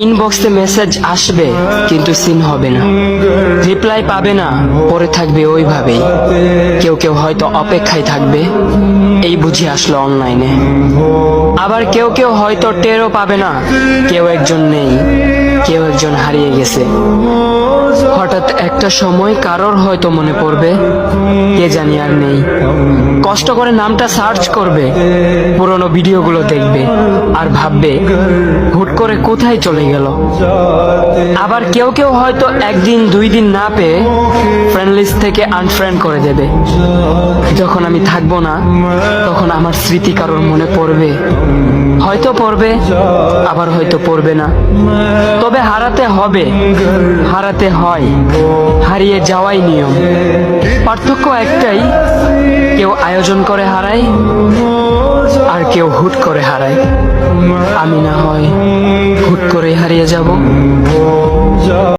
ইনবক্সে মেসেজ আসবে কিন্তু সিন হবে না, রিপ্লাই পাবে না, পরে থাকবে ওইভাবেই। কেউ কেউ হয়তো অপেক্ষায় থাকবে, এই বুঝি আসলো অনলাইনে। আবার কেউ কেউ হয়তো টেরও পাবে না, কেউ একজন নেই, কেউ একজন হারিয়ে গেছে। হঠাৎ একটা সময় কারোর হয়তো মনে পড়বে, কে জানি আর নেই। কষ্ট করে নামটা সার্চ করবে, পুরনো ভিডিওগুলো দেখবে আর ভাববে হুট করে কোথায় চলে গেল। আবার কেউ কেউ হয়তো একদিন দুই দিন না পেয়ে ফ্রেন্ড লিস্ট থেকে আনফ্রেন্ড করে দেবে। যখন আমি থাকবো না তখন আমার স্মৃতি কারোর মনে পড়বে, হয়তো পড়বে আবার হয়তো পড়বে না। তবে হারাতে হবে, হারাতে হয়, হারিয়ে যাওয়াই নিয়ম। পার্থক্য একটাই, কেউ আয়োজন করে হারায় আর কেউ হুট করে হারায়। আমি না হয় হুট করে হারিয়ে যাব।